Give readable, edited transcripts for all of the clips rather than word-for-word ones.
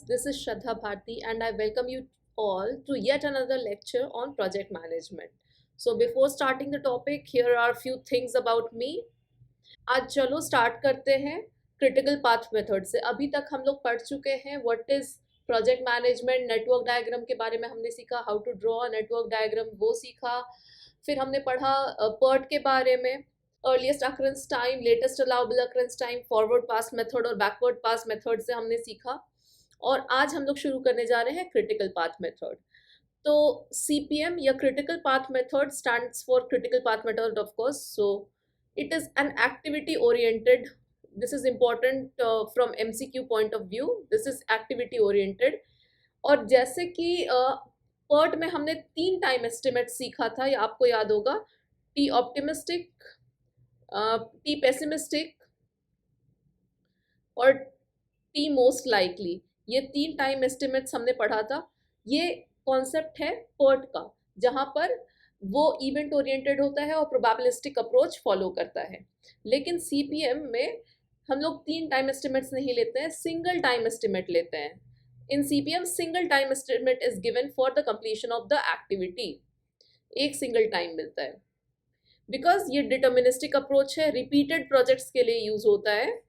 This is Shraddha Bharti, and I welcome you all to yet another lecture on project management. So, before starting the topic, here are a few things about me. आज चलो start करते हैं critical path method से। अभी तक हम लोग पढ़ चुके हैं what is project management, network diagram के बारे में हमने सीखा, how to draw network diagram वो सीखा। फिर हमने पढ़ा पर्ट के बारे में, earliest occurrence time, latest allowable occurrence time, forward pass method और बैकवर्ड पास मेथड से हमने सीखा। और आज हम लोग शुरू करने जा रहे हैं क्रिटिकल पाथ मेथड। तो CPM या critical path method stands for critical path method of course. So it is an activity oriented. This is important from MCQ point of view. This is activity oriented. और जैसे कि PERT में हमने 3 time estimate सीखा था, या आपको याद होगा, टी ऑप्टिमिस्टिक, टी पेसिमिस्टिक और टी मोस्ट लाइकली। ये 3 टाइम एस्टिमेट्स हमने पढ़ा था। ये कॉन्सेप्ट है पर्ट का, जहाँ पर वो इवेंट ओरिएंटेड होता है और प्रोबेबिलिस्टिक अप्रोच फॉलो करता है। लेकिन CPM में हम लोग 3 टाइम एस्टिमेट्स नहीं लेते हैं, सिंगल टाइम एस्टिमेट लेते हैं। इन CPM single time estimate is given for the completion of the activity. एक सिंगल टाइम मिलता है बिकॉज ये डिटर्मिनिस्टिक अप्रोच है, रिपीटेड प्रोजेक्ट्स के लिए यूज होता है।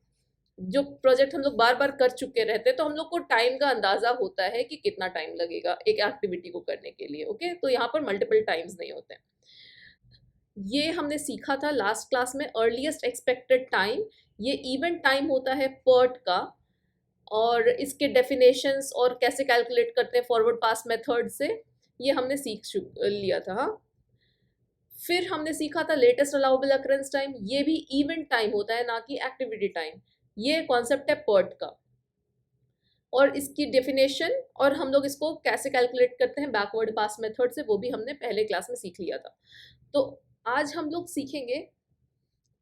जो प्रोजेक्ट हम लोग बार बार कर चुके रहते हैं तो हम लोग को टाइम का अंदाजा होता है कि कितना टाइम लगेगा एक एक्टिविटी को करने के लिए। ओके, तो यहाँ पर मल्टीपल टाइम्स नहीं होते हैं। ये हमने सीखा था लास्ट क्लास में, अर्लीस्ट एक्सपेक्टेड टाइम। ये इवेंट टाइम होता है पर्ट का, और इसके डेफिनेशंस और कैसे कैलकुलेट करते हैं फॉरवर्ड पास मेथड से, ये हमने सीख लिया था। हाँ, फिर हमने सीखा था लेटेस्ट अलाउबल अकरेंस टाइम। ये भी इवेंट टाइम होता है, ना कि एक्टिविटी टाइम। ये कॉन्सेप्ट है पर्ट का, और इसकी डेफिनेशन और हम लोग इसको कैसे कैलकुलेट करते हैं बैकवर्ड पास मेथड से, वो भी हमने पहले क्लास में सीख लिया था। तो आज हम लोग सीखेंगे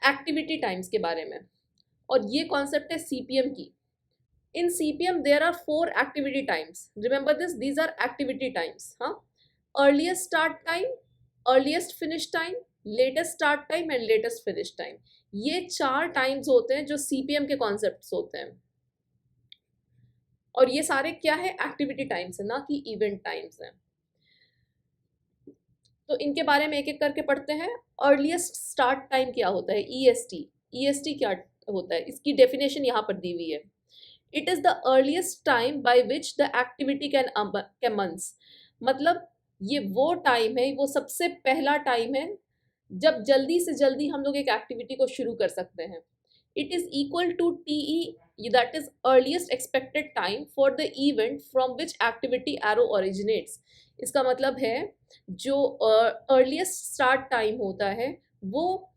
एक्टिविटी टाइम्स के बारे में, और ये कॉन्सेप्ट है CPM की। In CPM there are 4 activity times. Remember this, these are activity times. हाँ, earliest start time, earliest finish time, latest start time and latest finish time. ये 4 टाइम्स होते हैं जो CPM के कॉन्सेप्ट्स होते हैं, और ये सारे क्या है, एक्टिविटी टाइम्स है, ना कि इवेंट टाइम्स हैं। तो इनके बारे में एक एक करके पढ़ते हैं। अर्लीस्ट स्टार्ट टाइम क्या होता है, EST। EST क्या होता है, इसकी डेफिनेशन यहाँ पर दी हुई है। It is the earliest time by which the activity can commence. मतलब ये वो टाइम है, वो सबसे पहला टाइम है जब जल्दी से जल्दी हम लोग एक एक्टिविटी को शुरू कर सकते हैं। It is equal to TE, that is earliest expected time for the event from which activity arrow originates. इसका मतलब है जो अर्लीस्ट स्टार्ट टाइम होता है, वो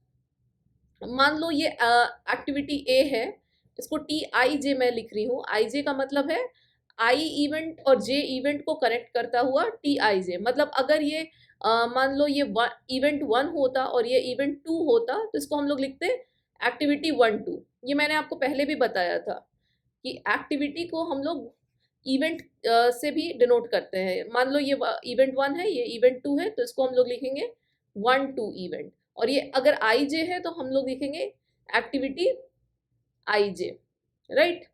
मान लो ये एक्टिविटी A है, इसको TIJ मैं लिख रही हूँ। IJ का मतलब है I इवेंट और J इवेंट को कनेक्ट करता हुआ TIJ। मतलब अगर ये मान लो ये इवेंट 1 होता और ये इवेंट 2 होता, तो इसको हम लोग लिखते एक्टिविटी 1-2। ये मैंने आपको पहले भी बताया था कि एक्टिविटी को हम लोग इवेंट से भी डिनोट करते हैं। मान लो ये इवेंट 1 है, ये इवेंट 2 है, तो इसको हम लोग लिखेंगे 1-2 इवेंट। और ये अगर IJ है तो हम लोग लिखेंगे एक्टिविटी IJ, राइट।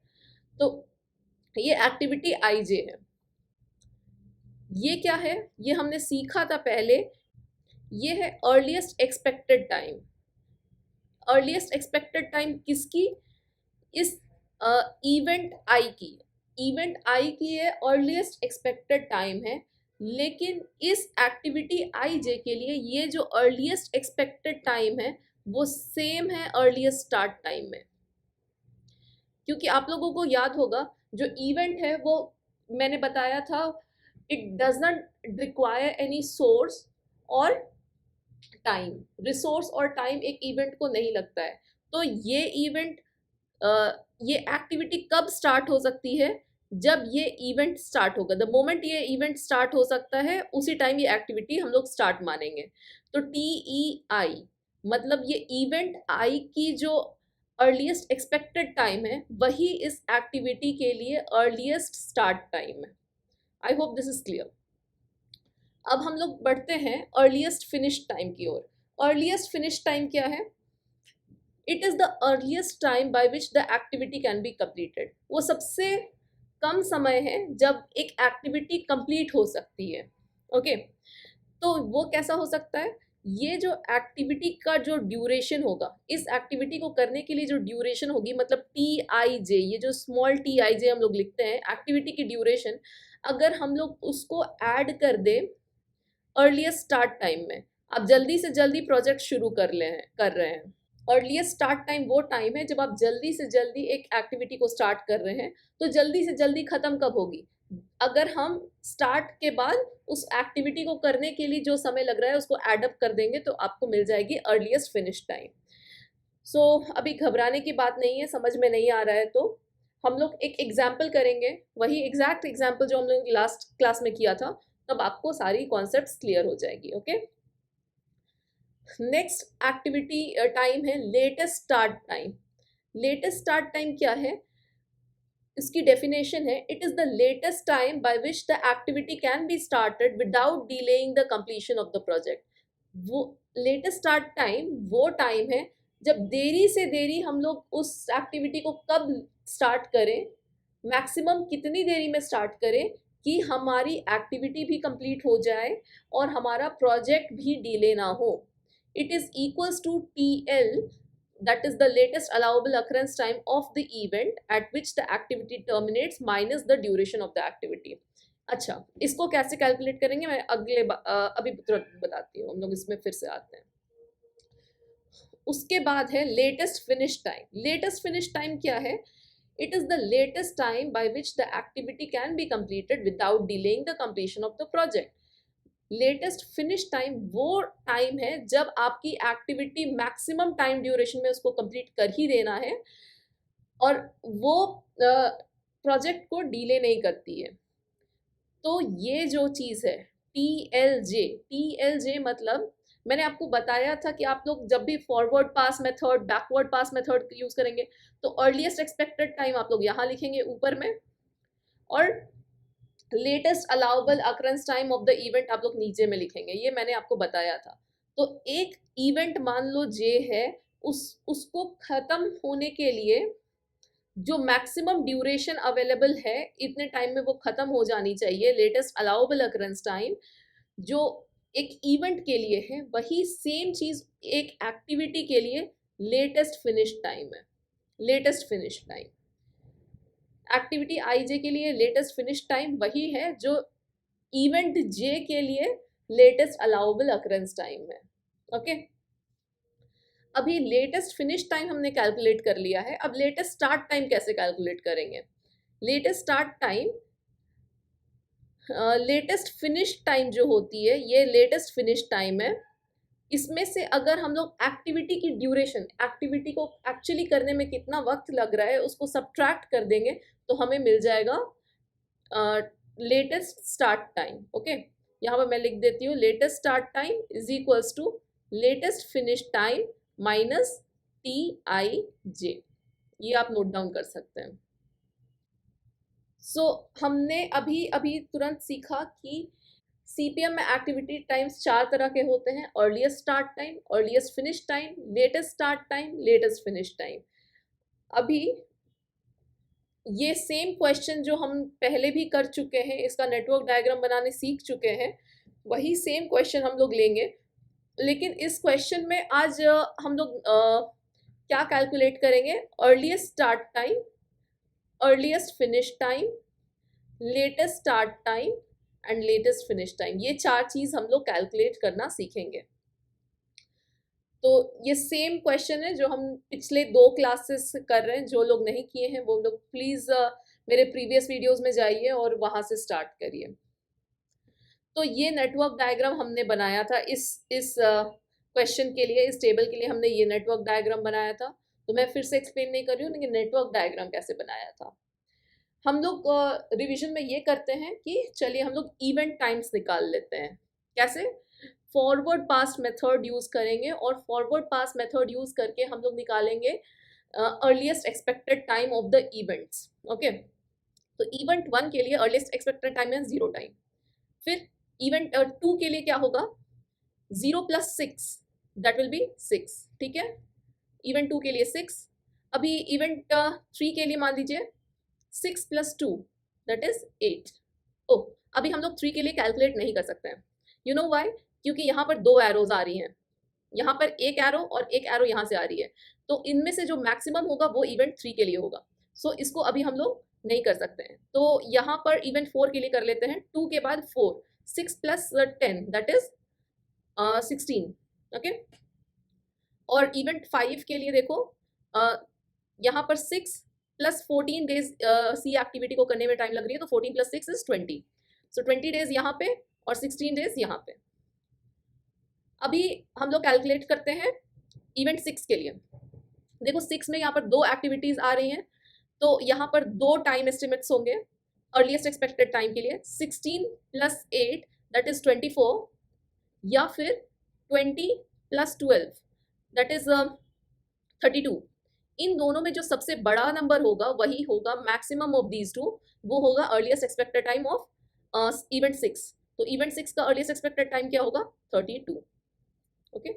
तो ये एक्टिविटी IJ है। ये क्या है, ये हमने सीखा था पहले। ये है earliest expected time. Earliest expected time किसकी, इस इवेंट आई की। इवेंट आई की ये अर्लीस्ट एक्सपेक्टेड टाइम है, लेकिन इस एक्टिविटी IJ के लिए ये जो अर्लीस्ट एक्सपेक्टेड टाइम है वो सेम है अर्लीस्ट स्टार्ट टाइम में। क्योंकि आप लोगों को याद होगा जो इवेंट है वो मैंने बताया था, it doesn't require any source और टाइम। रिसोर्स और टाइम एक इवेंट को नहीं लगता है। तो ये इवेंट ये एक्टिविटी कब स्टार्ट हो सकती है, जब ये इवेंट स्टार्ट होगा। द मोमेंट ये इवेंट स्टार्ट हो सकता है, उसी टाइम ये एक्टिविटी हम लोग स्टार्ट मानेंगे। तो TEI मतलब ये इवेंट आई की जो अर्लीस्ट एक्सपेक्टेड टाइम है, वही इस एक्टिविटी के लिए अर्लीस्ट स्टार्ट टाइम है। I hope this is clear. अब हम लोग बढ़ते हैं अर्लीस्ट फिनिश टाइम की ओर। अर्लीस्ट फिनिश टाइम क्या है, it is the earliest time by which the activity can be completed. वो सबसे कम समय है जब एक एक्टिविटी कंप्लीट हो सकती है। ओके, तो वो कैसा हो सकता है, ये जो एक्टिविटी का जो ड्यूरेशन होगा, इस एक्टिविटी को करने के लिए जो ड्यूरेशन होगी, मतलब टी आई जे, ये जो स्मॉल टी आई जे हम लोग लिखते हैं एक्टिविटी की ड्यूरेशन, अगर हम लोग उसको ऐड कर दें अर्लीस्ट स्टार्ट टाइम में, आप जल्दी से जल्दी प्रोजेक्ट शुरू कर रहे हैं। अर्लीस्ट स्टार्ट टाइम वो टाइम है जब आप जल्दी से जल्दी एक एक्टिविटी को स्टार्ट कर रहे हैं, तो जल्दी से जल्दी ख़त्म कब होगी, अगर हम स्टार्ट के बाद उस एक्टिविटी को करने के लिए जो समय लग रहा है उसको एडअप कर देंगे तो आपको मिल जाएगी अर्लीस्ट फिनिश टाइम। सो अभी घबराने की बात नहीं है, समझ में नहीं आ रहा है तो हम लोग एक एग्जाम्पल करेंगे, वही एग्जैक्ट एग्जाम्पल जो हम लोग लास्ट क्लास में किया था, तब आपको सारी कॉन्सेप्ट्स क्लियर हो जाएगी। ओके, नेक्स्ट एक्टिविटी टाइम है latest start time. Latest start time क्या है, इसकी डेफिनेशन है, it is the latest time by which the activity can be started without delaying the completion of the project. वो latest start time वो time है जब देरी से देरी हम लोग उस एक्टिविटी को कब स्टार्ट करें, मैक्सिमम कितनी देरी में स्टार्ट करें कि हमारी एक्टिविटी भी कंप्लीट हो जाए और हमारा प्रोजेक्ट भी डिले ना हो। It is equals to TL, that is the latest allowable occurrence time of the event at which the activity terminates minus the duration of the activity। अच्छा, इसको कैसे कैलकुलेट करेंगे मैं अभी तुरंत बताती हूँ, हम लोग इसमें फिर से आते हैं। उसके बाद है latest finish time. Latest finish time क्या है, it is the latest time by which the activity can be completed without delaying the completion of the project. Latest finish time वो टाइम है जब आपकी एक्टिविटी मैक्सिमम टाइम ड्यूरेशन में उसको complete कर ही देना है और वो प्रोजेक्ट को डिले नहीं करती है। तो ये जो चीज़ है टी एल जे मतलब मैंने आपको बताया था कि आप लोग जब भी forward pass method backward pass method use करेंगे तो अर्लीस्ट एक्सपेक्टेड टाइम आप लोग यहाँ लिखेंगे ऊपर में, और latest allowable occurrence time of the event आप लोग नीचे में लिखेंगे, ये मैंने आपको बताया था। तो एक इवेंट मान लो जे है, उसको ख़त्म होने के लिए जो मैक्सिमम ड्यूरेशन अवेलेबल है इतने टाइम में वो ख़त्म हो जानी चाहिए, लेटेस्ट अलाउबल अकरेंस टाइम जो एक इवेंट के लिए है, वही सेम चीज़ एक एक्टिविटी के लिए लेटेस्ट फिनिश टाइम है। Latest finish time activity I जे के लिए लेटेस्ट फिनिश टाइम वही है जो इवेंट जे के लिए लेटेस्ट अलाउबल अकरेंस टाइम है। ओके, अभी लेटेस्ट फिनिश टाइम हमने कैलकुलेट कर लिया है, अब लेटेस्ट स्टार्ट टाइम कैसे कैलकुलेट करेंगे। Latest start time latest finish time जो होती है, ये लेटेस्ट फिनिश टाइम है, इसमें से अगर हम लोग एक्टिविटी की ड्यूरेशन, एक्टिविटी को एक्चुअली करने में कितना वक्त लग रहा है उसको सब्ट्रैक्ट कर देंगे तो हमें मिल जाएगा लेटेस्ट स्टार्ट टाइम। ओके, यहाँ पर मैं लिख देती हूँ latest start time is equals to latest finish time minus TIJ, ये आप नोट डाउन कर सकते हैं। हमने अभी अभी तुरंत सीखा कि CPM में एक्टिविटी टाइम्स 4 तरह के होते हैं, earliest start time, earliest finish time, latest start time, latest finish time. अभी ये सेम क्वेश्चन जो हम पहले भी कर चुके हैं, इसका नेटवर्क डायग्राम बनाने सीख चुके हैं, वही सेम क्वेश्चन हम लोग लेंगे, लेकिन इस क्वेश्चन में आज हम लोग क्या कैलकुलेट करेंगे, earliest start time, earliest finish time, latest start time and latest finish time, ये 4 चीज़ हम लोग कैलकुलेट करना सीखेंगे। तो ये सेम क्वेश्चन है जो हम पिछले 2 क्लासेस कर रहे हैं, जो लोग नहीं किए हैं वो लोग प्लीज़ मेरे प्रीवियस वीडियोस में जाइए और वहाँ से स्टार्ट करिए। तो ये नेटवर्क डायग्राम हमने बनाया था इस क्वेश्चन के लिए, इस टेबल के लिए हमने ये नेटवर्क डायग्राम बनाया था, तो मैं फिर से एक्सप्लेन नहीं कर रही हूँ, लेकिन नेटवर्क डायग्राम कैसे बनाया था। हम लोग रिवीजन में ये करते हैं कि चलिए हम लोग इवेंट टाइम्स निकाल लेते हैं। कैसे, फॉरवर्ड पास मेथड यूज़ करेंगे और फॉरवर्ड पास मेथड यूज़ करके हम लोग निकालेंगे earliest expected time of the events. Okay, तो इवेंट 1 के लिए अर्लीस्ट एक्सपेक्टेड टाइम है 0 टाइम, फिर इवेंट 2 के लिए क्या होगा 0 + 6 दैट विल बी 6, ठीक है, इवेंट 2 के लिए 6। अभी इवेंट 3 के लिए मान लीजिए 6 + 2 दैट इज 8। ओ, अभी हम लोग 3 के लिए कैलकुलेट नहीं कर सकते हैं। You know why? क्योंकि यहाँ पर 2 एरोज आ रही हैं, यहाँ पर एक एरो और एक एरो यहाँ से आ रही है, तो इनमें से जो मैक्सिमम होगा वो इवेंट 3 के लिए होगा। सो इसको अभी हम लोग नहीं कर सकते हैं, तो यहाँ पर इवेंट 4 के लिए कर लेते हैं। 2 के बाद 4, 6 प्लस 10 दैट इज 16। ओके, और इवेंट 5 के लिए देखो, यहाँ पर 6 प्लस 14 डेज सी एक्टिविटी को करने में टाइम लग रही है, तो 14 प्लस 6 इज 20। सो 20 डेज यहाँ पे और 16 डेज यहाँ पे। अभी हम लोग कैलकुलेट करते हैं इवेंट 6 के लिए। देखो 6 में यहाँ पर 2 एक्टिविटीज आ रही हैं, तो यहाँ पर 2 टाइम एस्टिमेट्स होंगे अर्लीस्ट एक्सपेक्टेड टाइम के लिए। 16 प्लस 8 दैट इज 24, या फिर 20 प्लस 12 दैट इज 32। इन दोनों में जो सबसे बड़ा नंबर होगा वही होगा मैक्सिमम ऑफ दीज टू, वो होगा earliest expected time of event 6। तो इवेंट 6 का अर्लीस्ट एक्सपेक्टेड टाइम क्या होगा? 32। ओके,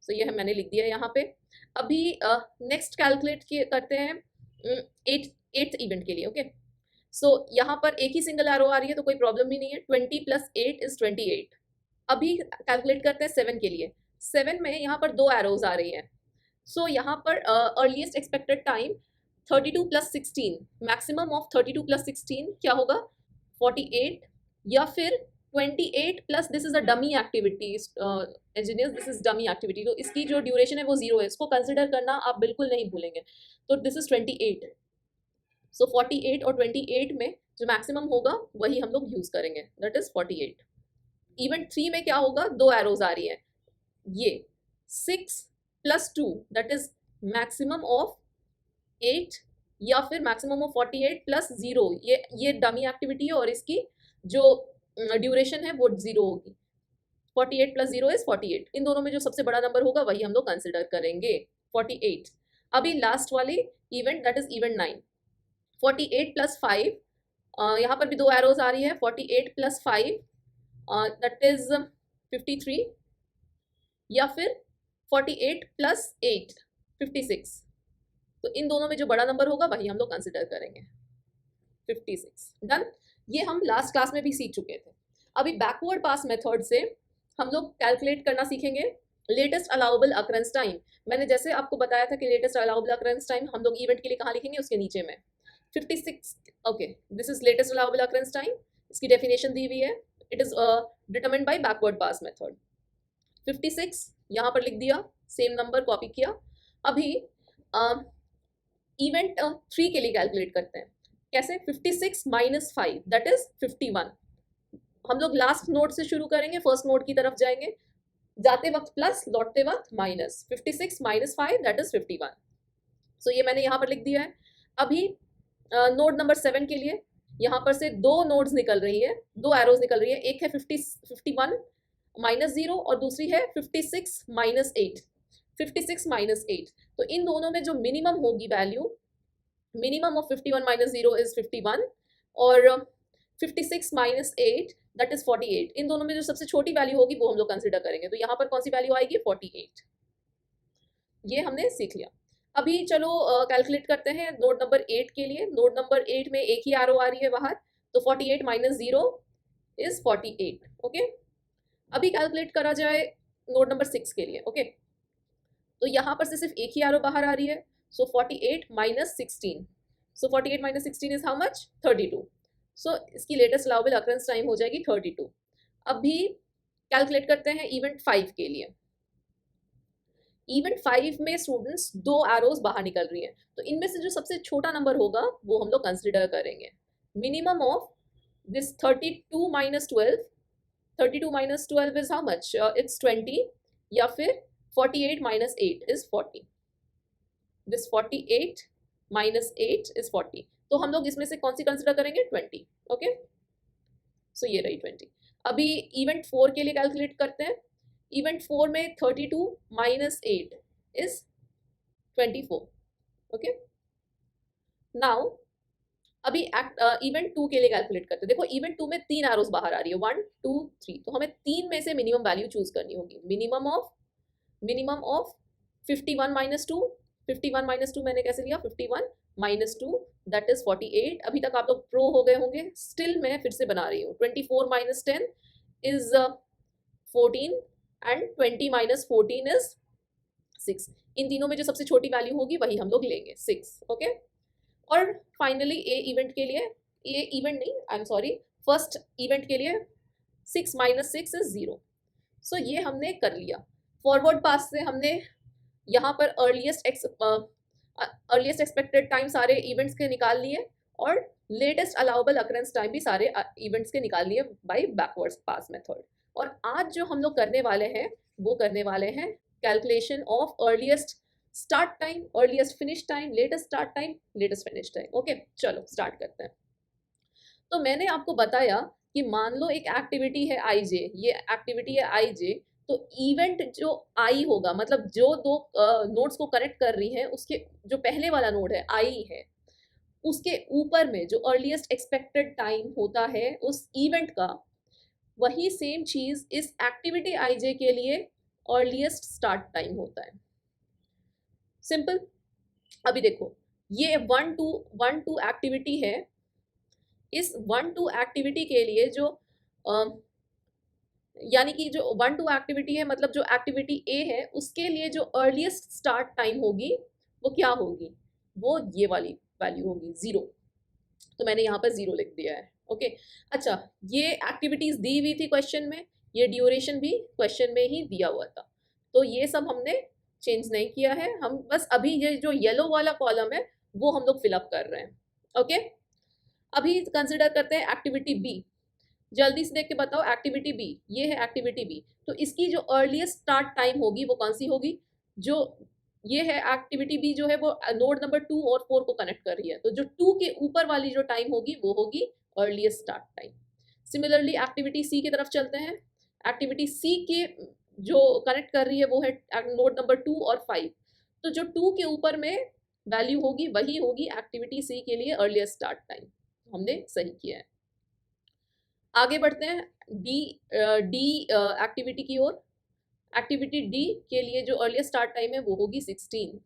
सो ये मैंने लिख दिया यहाँ पे। अभी नेक्स्ट कैलकुलेट करते हैं 8th इवेंट के लिए। ओके, सो यहाँ पर एक ही सिंगल एरो आ रही है तो कोई प्रॉब्लम भी नहीं है। 20 प्लस 8 इज 28। अभी कैलकुलेट करते हैं 7 के लिए। 7 में यहाँ पर 2 एरोज आ रही हैं, सो यहाँ पर earliest expected time 32 plus 16, maximum of 32 plus 16 क्या होगा? 48, या फिर 28 plus this is a dummy activity engineers, this is dummy activity, तो इसकी जो ड्यूरेशन है वो 0 है, इसको कंसिडर करना आप बिल्कुल नहीं भूलेंगे। तो दिस इज 28। सो 48 और 28 में जो मैक्सिमम होगा वही हम लोग यूज करेंगे, दैट इज 48। इवेंट 3 में क्या होगा? 2 एरोज आ रही है, ये 6 plus 2 that is maximum of 8, या फिर मैक्सिमम ऑफ 48 प्लस 0, ये डमी एक्टिविटी है और इसकी जो ड्यूरेशन है वो 0 होगी। 48 प्लस 0 इज 48। इन दोनों में जो सबसे बड़ा नंबर होगा वही हम लोग कंसिडर करेंगे, 48। अभी लास्ट वाली event that is event 9। 48 plus 5, यहाँ पर भी 2 एरोज आ रही है। 48 प्लस 5 दैट इज 53, या फिर 48 प्लस 8 56। तो इन दोनों में जो बड़ा नंबर होगा वही हम लोग कंसिडर करेंगे, 56। डन। ये हम लास्ट क्लास में भी सीख चुके थे। अभी बैकवर्ड पास मेथड से हम लोग कैलकुलेट करना सीखेंगे लेटेस्ट अलाउबल अकरेंस टाइम। मैंने जैसे आपको बताया था कि लेटेस्ट अलाउबल अकरेंस टाइम हम लोग इवेंट के लिए कहाँ लिखेंगे? उसके नीचे में 56। Okay, this is latest allowable occurrence time, इसकी डेफिनेशन दी हुई है। It is determined by backward pass method. 56 यहाँ पर लिख दिया, सेम नंबर कॉपी किया। अभी इवेंट 3 के लिए कैलकुलेट करते हैं। कैसे? 56 माइनस 5 दैट इज 51। हम लोग लास्ट नोड से शुरू करेंगे, फर्स्ट नोड की तरफ जाएंगे, जाते वक्त प्लस, लौटते वक्त माइनस। 56 minus 5 that is 51। सो ये मैंने यहाँ पर लिख दिया है। अभी नोड नंबर 7 के लिए यहाँ पर से 2 नोड्स निकल रही है, 2 एरोज निकल रही है। एक है 51 माइनस 0 और दूसरी है 56 माइनस 8। 56 माइनस 8, तो इन दोनों में जो मिनिमम होगी value, minimum of 51 minus 0 is 51, और 56 माइनस 8 दैट इज 48। इन दोनों में जो सबसे छोटी वैल्यू होगी वो हम लोग कंसिडर करेंगे। तो यहाँ पर कौन सी वैल्यू आएगी? 48। ये हमने सीख लिया। अभी चलो कैलकुलेट करते हैं नोड नंबर 8 के लिए। नोड नंबर 8 में एक ही एरो आ रही है बाहर, तो 48 माइनस 0 इज 48। ओके, अभी कैलकुलेट करा जाए नोड नंबर 6 के लिए। ओके, तो यहाँ पर से सिर्फ एक ही एरो बाहर आ रही है, सो 48 minus 16। So 48 minus 16 is how much? 32। सो इसकी लेटेस्ट अलाउबल अकरेंस टाइम हो जाएगी 32। अभी कैलकुलेट करते हैं इवेंट 5 के लिए। इवेंट 5 में स्टूडेंट्स 2 एरोज बाहर निकल रही हैं, तो इनमें से जो सबसे छोटा नंबर होगा वो हम लोग कंसिडर करेंगे। Minimum of this 32 minus 12, 32 minus 12 is how much? It's 20, या फिर 48 minus 8 is 40। This 48 minus 8 is 40, तो हम लोग इसमें से कौन सी कंसिडर करेंगे? 20। ओके, सो ये रही 20। अभी इवेंट 4 के लिए कैलकुलेट करते हैं। इवेंट 4 में 32 माइनस 8 इज 24। ओके, नाउ अभी इवेंट 2 के लिए कैलकुलेट करते हैं। देखो इवेंट 2 में 3 एरोज बाहर आ रही है, 1 2 3, तो हमें 3 में से मिनिमम वैल्यू चूज करनी होगी। मिनिमम ऑफ 51 माइनस 2, 51 माइनस 2 मैंने कैसे लिया? 51 माइनस 2 दैट इज 48। अभी तक आप लोग प्रो हो गए होंगे, स्टिल मैं फिर से बना रही हूँ। 24 minus 10 is 14 and 20 minus 14 is 6। इन तीनों में जो सबसे छोटी वैल्यू होगी वही हम लोग लेंगे, 6। ओके, और फाइनली ए इवेंट के लिए, ए इवेंट नहीं, I am sorry, first event के लिए 6 माइनस 6 इज 0। सो ये हमने कर लिया। फॉरवर्ड पास से हमने यहाँ पर अर्लीस्ट एक्सपेक्टेड टाइम सारे इवेंट्स के निकाल लिए और लेटेस्ट अलाउबल अकरेंस टाइम भी सारे इवेंट्स के निकाल लिए बाय बैकवर्ड्स पास मेथड। और आज जो हम लोग करने वाले हैं वो करने वाले हैं calculation of earliest start time, earliest finish time, latest start time, latest finish time. Okay, चलो स्टार्ट करते हैं। तो मैंने आपको बताया कि मान लो एक एक्टिविटी है आई जे, ये एक्टिविटी है आई जे, तो इवेंट जो आई होगा, मतलब जो दो नोड्स को कनेक्ट कर रही है उसके जो पहले वाला नोड है आई है, उसके ऊपर में जो अर्लीस्ट एक्सपेक्टेड टाइम होता है उस इवेंट का, वही सेम चीज इस एक्टिविटी आई जे के लिए अर्लीस्ट स्टार्ट टाइम होता है। सिंपल। अभी देखो, ये 1-2 एक्टिविटी है। इस 1-2 एक्टिविटी के लिए जो यानी कि जो 1-2 एक्टिविटी है, मतलब जो एक्टिविटी ए है उसके लिए जो अर्लीस्ट स्टार्ट टाइम होगी वो क्या होगी, वो ये वाली वैल्यू होगी 0। तो मैंने यहाँ पर 0 लिख दिया है। ओके, अच्छा, ये एक्टिविटीज दी हुई थी क्वेश्चन में, ये ड्यूरेशन भी क्वेश्चन में ही दिया हुआ था, तो ये सब हमने चेंज नहीं किया है। हम बस अभी ये जो येलो वाला कॉलम है वो हम लोग फिलअप कर रहे हैं। ओके, अभी कंसिडर करते हैं एक्टिविटी बी। जल्दी से देख के बताओ, एक्टिविटी बी, ये है एक्टिविटी बी, तो इसकी जो अर्लीस्ट स्टार्ट टाइम होगी वो कौन सी होगी, जो ये है एक्टिविटी बी जो है वो नोड नंबर 2 और 4 को कनेक्ट कर रही है, तो जो 2 के ऊपर वाली जो टाइम होगी वो होगी earliest start time. Similarly activity C की तरफ चलते हैं। एक्टिविटी सी के जो कनेक्ट कर रही है वो है नोड नंबर 2 और 5, तो जो 2 के ऊपर में वैल्यू होगी वही होगी एक्टिविटी सी के लिए अर्लीस्ट स्टार्ट टाइम। हमने सही किया है। आगे बढ़ते हैं डी एक्टिविटी की ओर। एक्टिविटी डी के लिए जो अर्लीस्ट स्टार्ट टाइम है वो होगी 16।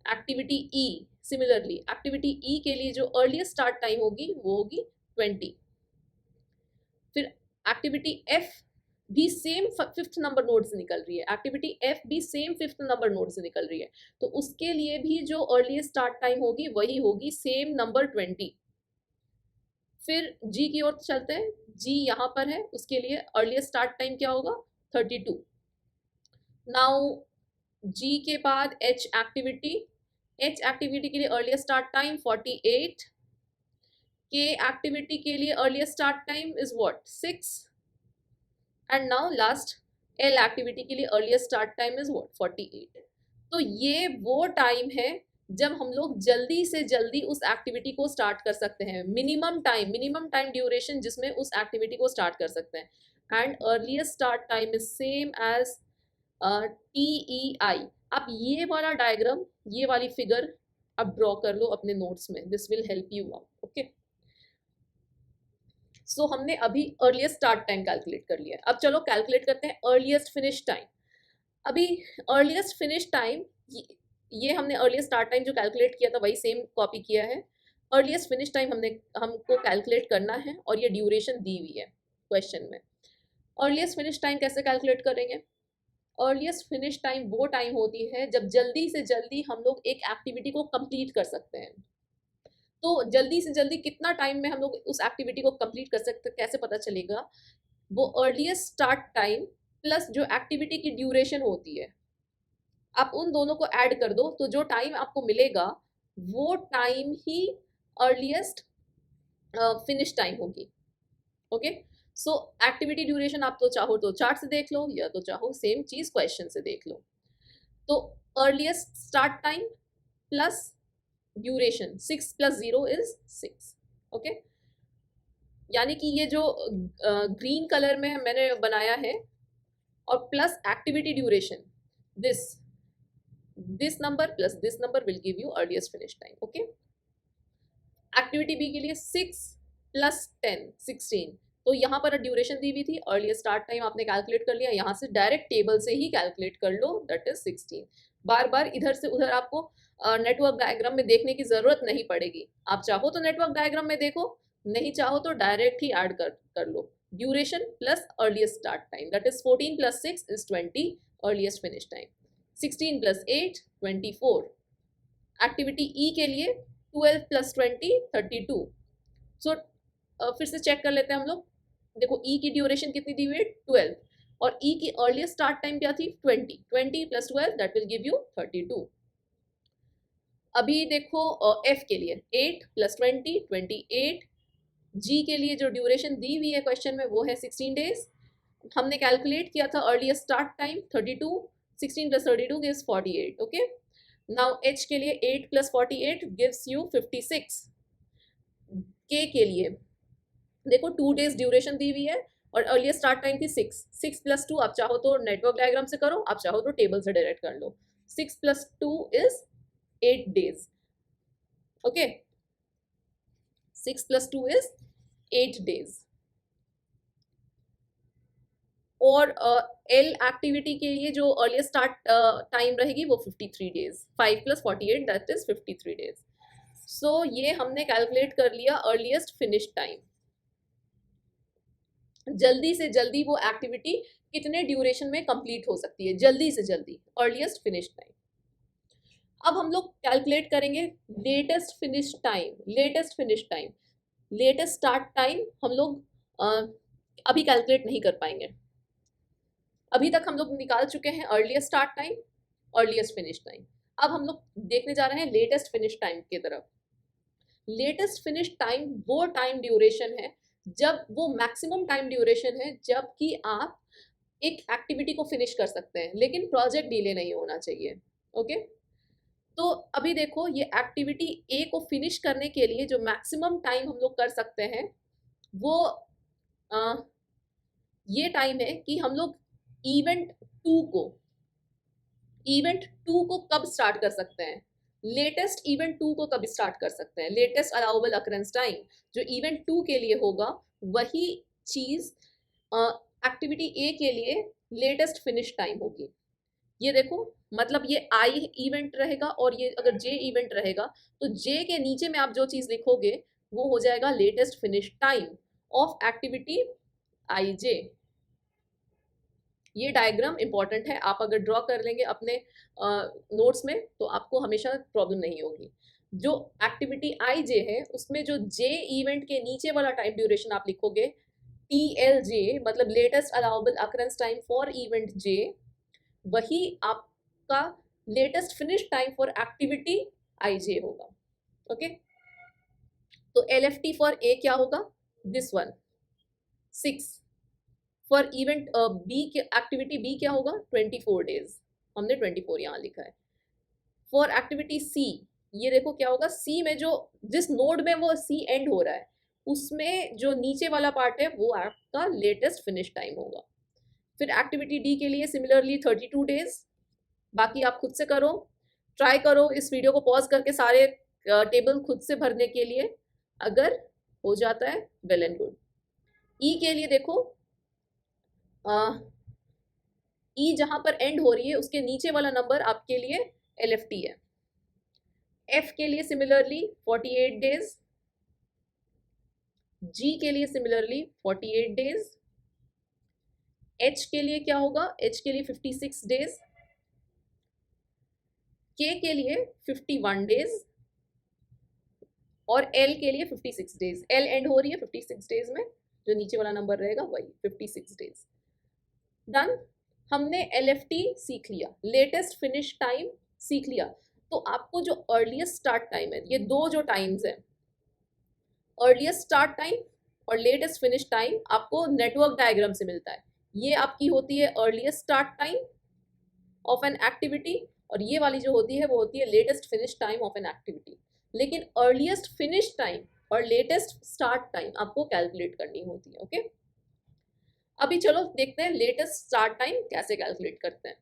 एक्टिविटी ई, सिमिलरली एक्टिविटी ई के लिए जो अर्लीस्ट स्टार्ट टाइम होगी वो होगी 20। फिर एक्टिविटी एफ भी सेम 5th नंबर नोड से निकल रही है, एक्टिविटी एफ भी सेम 5th नंबर नोड से निकल रही है, तो उसके लिए भी जो अर्लीस्ट स्टार्ट टाइम होगी वही होगी सेम नंबर 20। फिर जी की ओर चलते हैं। जी यहाँ पर है, उसके लिए अर्लीस्ट स्टार्ट टाइम क्या होगा, 32। नाउ जी के बाद एच एक्टिविटी, एच एक्टिविटी के लिए अर्लीस्ट स्टार्ट टाइम 48। के एक्टिविटी के लिए earliest start time is what, 6। And now last L activity के लिए earliest start time is what, 48। तो ये वो टाइम है जब हम लोग जल्दी से जल्दी उस एक्टिविटी को स्टार्ट कर सकते हैं, मिनिमम टाइम ड्यूरेशन जिसमें उस एक्टिविटी को स्टार्ट कर सकते हैं। And earliest start time is same as TEI। आप ये वाला डायग्राम, ये वाली फिगर आप ड्रॉ कर लो अपने नोट्स में, this will help you out. Okay, so हमने अभी अर्लीस्ट स्टार्ट टाइम कैलकुलेट कर लिया है। अब चलो कैलकुलेट करते हैं अर्लीस्ट फिनिश टाइम। अभी अर्लीस्ट फिनिश टाइम, ये हमने अर्लीस्ट स्टार्ट टाइम जो कैलकुलेट किया था वही सेम कॉपी किया है। अर्लीस्ट फिनिश टाइम हमको कैलकुलेट करना है और ये ड्यूरेशन दी हुई है क्वेश्चन में। अर्लीस्ट फिनिश टाइम कैसे कैलकुलेट करेंगे, अर्लीस्ट फिनिश टाइम वो टाइम होती है जब जल्दी से जल्दी हम लोग एक एक्टिविटी को कंप्लीट कर सकते हैं। तो जल्दी से जल्दी कितना टाइम में हम लोग उस एक्टिविटी को कंप्लीट कर सकते हैं, कैसे पता चलेगा, वो अर्लीस्ट स्टार्ट टाइम प्लस जो एक्टिविटी की ड्यूरेशन होती है, आप उन दोनों को ऐड कर दो तो जो टाइम आपको मिलेगा वो टाइम ही अर्लीस्ट फिनिश टाइम होगी। ओके, सो एक्टिविटी ड्यूरेशन आप तो चाहो तो चार्ट से देख लो या तो चाहो सेम चीज क्वेश्चन से देख लो। तो earliest start time plus duration, 6 + 0 is 6। Okay, यानी कि ये जो ग्रीन कलर में मैंने बनाया है और plus activity duration, this number plus this number will give you earliest finish time. Okay, activity B के लिए 6 + 10 16, तो यहाँ पर ड्यूरेशन दी हुई थी, अर्लीस्ट स्टार्ट टाइम आपने कैलकुलेट कर लिया, यहाँ से डायरेक्ट टेबल से ही कैलकुलेट कर लो, दैट इज 16। बार बार इधर से उधर आपको नेटवर्क डायग्राम में देखने की ज़रूरत नहीं पड़ेगी। आप चाहो तो नेटवर्क डायग्राम में देखो, नहीं चाहो तो डायरेक्ट ही ऐड कर लो। Duration plus earliest start time, that is 14 + 6 is 20, earliest finish time 16 + 8 24। Activity E के लिए 12 + 20 32। सो फिर से चेक कर लेते हैं हम लोग। देखो ई की ड्यूरेशन कितनी दी हुई है 12, और ई की अर्लीस्ट स्टार्ट टाइम क्या थी 20 + 12 दैट विल गिव यू 32। अभी देखो एफ के लिए 8 + 20 28। जी के लिए जो ड्यूरेशन दी हुई है क्वेश्चन में वो है 16 डेज। हमने कैलकुलेट किया था earliest start time 32, 16 + 32 gives 48। Okay, now H के लिए 8 + 48 गिव्स यू 56। के लिए देखो 2 डेज ड्यूरेशन दी हुई है और अर्लीस्ट स्टार्ट टाइम थी 6 + 2। आप चाहो तो नेटवर्क डायग्राम से करो, आप चाहो तो टेबल से डायरेक्ट कर लो। 6 + 2 is 8 days। Okay, 6 + 2 is 8 days। और एल एक्टिविटी के लिए जो अर्लीस्ट स्टार्ट टाइम रहेगी वो 53 days. 5 + 48 that is 53 days. So ये हमने कैलकुलेट कर लिया अर्लीस्ट फिनिश टाइम। जल्दी से जल्दी वो एक्टिविटी कितने ड्यूरेशन में कंप्लीट हो सकती है, जल्दी से जल्दी अर्लीस्ट फिनिश टाइम। अब हम लोग कैलकुलेट करेंगे latest finish time. Latest finish time, latest start time हम लोग अभी कैलकुलेट नहीं कर पाएंगे। अभी तक हम लोग निकाल चुके हैं earliest start time, earliest finish time. अब हम लोग देखने जा रहे हैं लेटेस्ट फिनिश टाइम की तरफ। लेटेस्ट फिनिश टाइम वो टाइम ड्यूरेशन है जब, वो मैक्सिमम टाइम ड्यूरेशन है जबकि आप एक एक्टिविटी को फिनिश कर सकते हैं लेकिन प्रोजेक्ट डिले नहीं होना चाहिए। ओके, तो अभी देखो ये एक्टिविटी ए को फिनिश करने के लिए जो मैक्सिमम टाइम हम लोग कर सकते हैं वो ये टाइम है कि हम लोग इवेंट टू को कब स्टार्ट कर सकते हैं। लेटेस्ट इवेंट 2 को कब स्टार्ट कर सकते हैं, लेटेस्ट अलाउबल अकरेंस टाइम जो इवेंट 2 के लिए होगा वही चीज एक्टिविटी ए के लिए लेटेस्ट फिनिश टाइम होगी। ये देखो, मतलब ये आई इवेंट रहेगा और ये अगर जे इवेंट रहेगा तो जे के नीचे में आप जो चीज लिखोगे वो हो जाएगा latest finish time of activity I J. ये डायग्राम इंपॉर्टेंट है, आप अगर ड्रॉ कर लेंगे अपने नोट्स में तो आपको हमेशा प्रॉब्लम नहीं होगी। जो एक्टिविटी आई जे है उसमें जो जे इवेंट के नीचे वाला टाइम ड्यूरेशन आप लिखोगे TLJ, मतलब latest allowable occurrence time for event J, वही आपका latest finish time for activity IJ होगा। ओके, तो LFT फॉर ए क्या होगा, this one 6। For event B के एक्टिविटी बी क्या होगा 24 डेज, हमने 24 यहाँ लिखा है। फॉर एक्टिविटी सी ये देखो क्या होगा, सी में जो जिस नोड में वो सी एंड हो रहा है उसमें जो नीचे वाला पार्ट है वो आपका लेटेस्ट फिनिश टाइम होगा। फिर एक्टिविटी डी के लिए सिमिलरली 32 डेज। बाकी आप खुद से करो, ट्राई करो इस वीडियो को पॉज करके सारे टेबल खुद से भरने के लिए, अगर हो जाता है वेल एंड गुड। ई के लिए देखो, ई जहां पर एंड हो रही है उसके नीचे वाला नंबर आपके लिए LFT है। एफ के लिए सिमिलरली 48 डेज, जी के लिए सिमिलरली 48 डेज, एच के लिए क्या होगा, एच के लिए 56 डेज, के लिए 51 डेज और एल के लिए 56 डेज। एल एंड हो रही है 56 डेज में, जो नीचे वाला नंबर रहेगा वही 56 डेज। डन, हमने LFT सीख लिया, लेटेस्ट फिनिश टाइम सीख लिया। तो आपको जो अर्लीस्ट स्टार्ट टाइम है, ये दो जो टाइम्स हैं, अर्लीस्ट स्टार्ट टाइम और लेटेस्ट फिनिश टाइम, आपको नेटवर्क डायग्राम से मिलता है। ये आपकी होती है earliest start time of an activity और ये वाली जो होती है वो होती है latest finish time of an activity. लेकिन अर्लीस्ट फिनिश टाइम और लेटेस्ट स्टार्ट टाइम आपको कैलकुलेट करनी होती है। ओके, अभी चलो देखते हैं लेटेस्ट स्टार्ट टाइम कैसे कैलकुलेट करते हैं।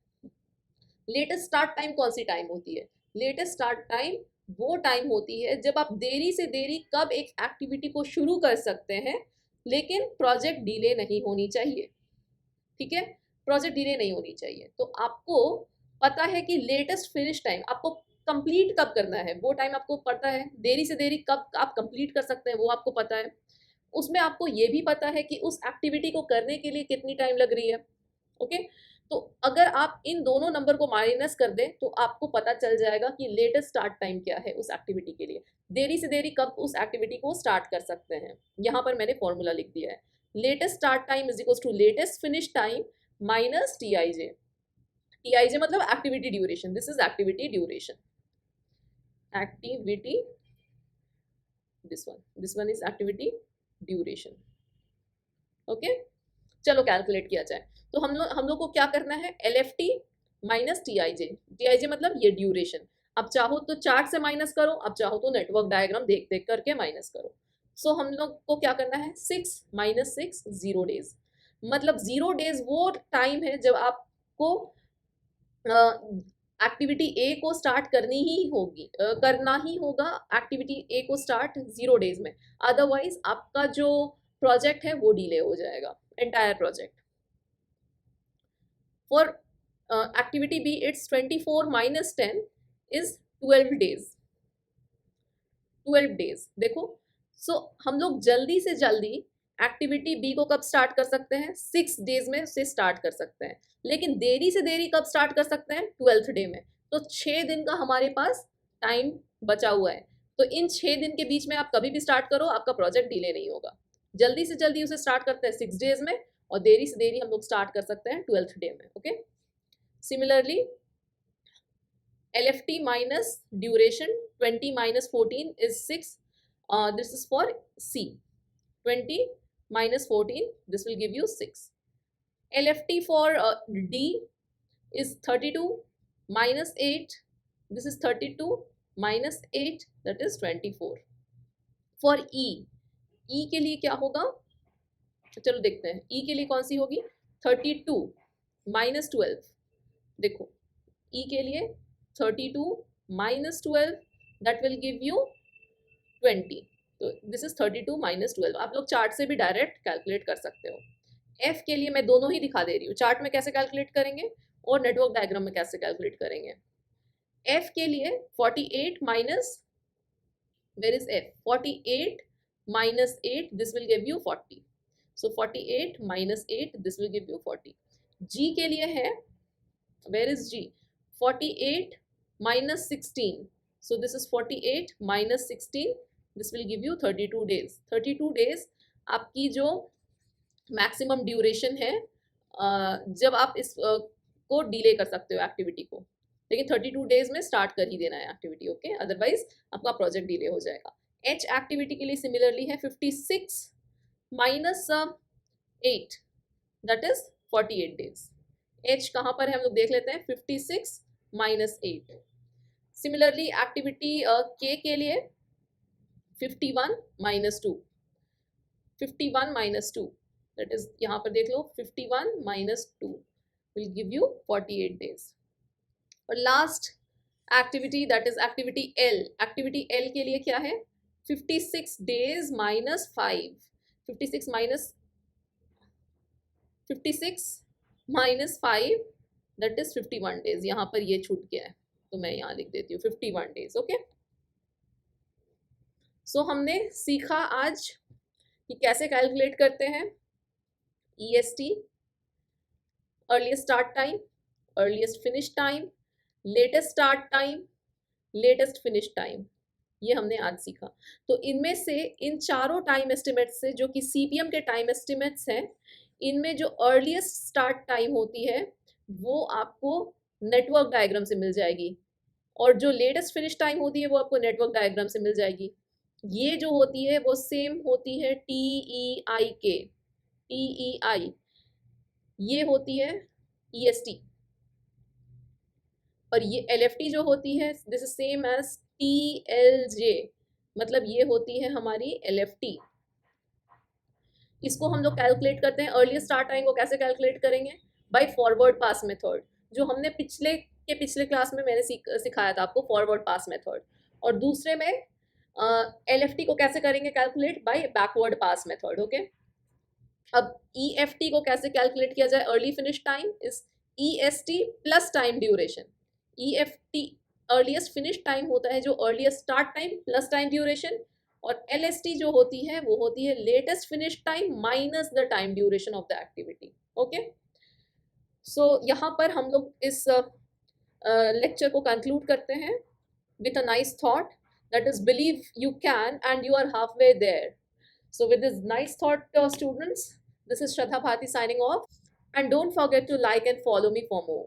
लेटेस्ट स्टार्ट टाइम कौन सी टाइम होती है, लेटेस्ट स्टार्ट टाइम वो टाइम होती है जब आप देरी से देरी कब एक एक्टिविटी को शुरू कर सकते हैं लेकिन प्रोजेक्ट डिले नहीं होनी चाहिए। ठीक है, प्रोजेक्ट डिले नहीं होनी चाहिए। तो आपको पता है कि लेटेस्ट फिनिश टाइम, आपको कंप्लीट कब करना है वो टाइम आपको पता है, देरी से देरी कब आप कंप्लीट कर सकते हैं वो आपको पता है, उसमें आपको ये भी पता है कि उस एक्टिविटी को करने के लिए कितनी टाइम लग रही है। ओके, तो अगर आप इन दोनों नंबर को माइनस कर दें तो आपको पता चल जाएगा कि लेटेस्ट स्टार्ट टाइम क्या है उस एक्टिविटी के लिए, देरी से देरी कब उस एक्टिविटी को स्टार्ट कर सकते हैं। यहाँ पर मैंने फॉर्मूला लिख दिया है, latest start time is equal to latest finish time minus TIJ. TIJ मतलब activity duration, this is activity duration, activity, this one is activity duration. Okay, चलो कैलकुलेट किया जाए। तो हम लोग को क्या करना है, L F T minus T I J. T I J मतलब ये ड्यूरेशन, अब चाहो तो चार्ट से माइनस करो, अब चाहो तो नेटवर्क डायग्राम देख देख करके माइनस करो। सो हम लोग को क्या करना है, 6 माइनस 6 0 डेज, मतलब 0 डेज वो टाइम है जब आपको एक्टिविटी ए को स्टार्ट करनी ही होगी, करना ही होगा एक्टिविटी ए को स्टार्ट 0 डेज में, अदरवाइज आपका जो प्रोजेक्ट है वो डिले हो जाएगा, entire project. For activity B, it's 24 minus 10 is 12 days. 12 days देखो, सो हम लोग जल्दी से जल्दी एक्टिविटी बी को कब स्टार्ट कर सकते हैं, 6 डेज में से स्टार्ट कर सकते हैं, लेकिन देरी से देरी कब स्टार्ट कर सकते हैं, 12th डे में। तो 6 दिन का हमारे पास टाइम बचा हुआ है, तो इन 6 दिन के बीच में आप कभी भी स्टार्ट करो, आपका प्रोजेक्ट डिले नहीं होगा। जल्दी से जल्दी उसे स्टार्ट करते हैं 6 डेज में, और देरी से देरी हम लोग स्टार्ट कर सकते हैं 12th डे में। Okay, similarly LFT minus duration 20 minus 14 is 6. This is for C. 20 minus 14, this will give you 6. LFT for D is 32 minus 8. This is 32 minus 8, that is 24. For E, E के लिए क्या होगा, चलो देखते हैं। E के लिए कौन सी होगी, 32 minus 12। देखो E के लिए 32 minus 12, that will give you 20. तो दिस इज 32 minus 12। आप लोग चार्ट से भी डायरेक्ट कैलकुलेट कर सकते हो। F के लिए मैं दोनों ही दिखा दे रही हूँ, चार्ट में कैसे कैलकुलेट करेंगे और नेटवर्क डायग्राम में कैसे कैलकुलेट करेंगे। F के लिए 48 minus, where is F, 48 minus 8, this will give you 40. So 48 minus 8, this will give you 40. G के लिए है, where is G, 48 minus 16, so this is 48 minus 16, this will give you 32 days. 32 days आपकी जो maximum duration है जब आप इस को डिले कर सकते हो एक्टिविटी को, लेकिन 32 डेज में स्टार्ट कर ही देना है एक्टिविटी। ओके, अदरवाइज आपका प्रोजेक्ट डिले हो जाएगा। H एक्टिविटी के लिए सिमिलरली है 56 minus 8, that is 48 days. H कहाँ पर है हम लोग देख लेते हैं, 56 माइनस 8। सिमिलरली एक्टिविटी K के लिए 51 माइनस 2, 51 माइनस 2, दैट इज यहाँ पर देख लो 51 minus 2 will give you 48 days. और last activity that is activity L। Activity L के लिए क्या है, 56 days minus 5, 56 minus 5 that is 51 days. यहाँ पर ये छूट गया है तो मैं यहाँ लिख देती हूँ 51 डेज। ओके, सो हमने सीखा आज कि कैसे कैलकुलेट करते हैं EST, earliest start time, earliest finish time, latest start time, latest finish time, ये हमने आज सीखा। तो इनमें से इन चारों टाइम एस्टिमेट्स से, जो कि CPM के टाइम एस्टिमेट्स हैं, इनमें जो अर्लीस्ट स्टार्ट टाइम होती है वो आपको नेटवर्क डायग्राम से मिल जाएगी, और जो लेटेस्ट फिनिश टाइम होती है वो आपको नेटवर्क डायग्राम से मिल जाएगी। ये जो होती है वो सेम होती है TEI के, TEI ये होती है EST, और ये LFT जो होती है this is same as TLJ, मतलब ये होती है हमारी LFT। इसको हम लोग कैलकुलेट करते हैं। अर्ली स्टार्ट टाइम को कैसे कैलकुलेट करेंगे, बाय फॉरवर्ड पास मेथड, जो हमने पिछले क्लास में मैंने सिखाया था आपको, फॉरवर्ड पास मेथड। और दूसरे में LFT को कैसे करेंगे calculate, by backward pass method. Okay, अब EFT को कैसे कैलकुलेट किया जाए, early finish time is EST plus time duration. EFT earliest finish time होता है जो earliest start time plus time duration, और LST जो होती है वो होती है latest finish time minus the time duration of the activity. Okay, so यहाँ पर हम लोग इस लेक्चर को कंक्लूड करते हैं with a nice thought, that is, believe you can and you are halfway there. So with this nice thought, students, this is Shraddha Bhati signing off, and don't forget to like and follow me for more.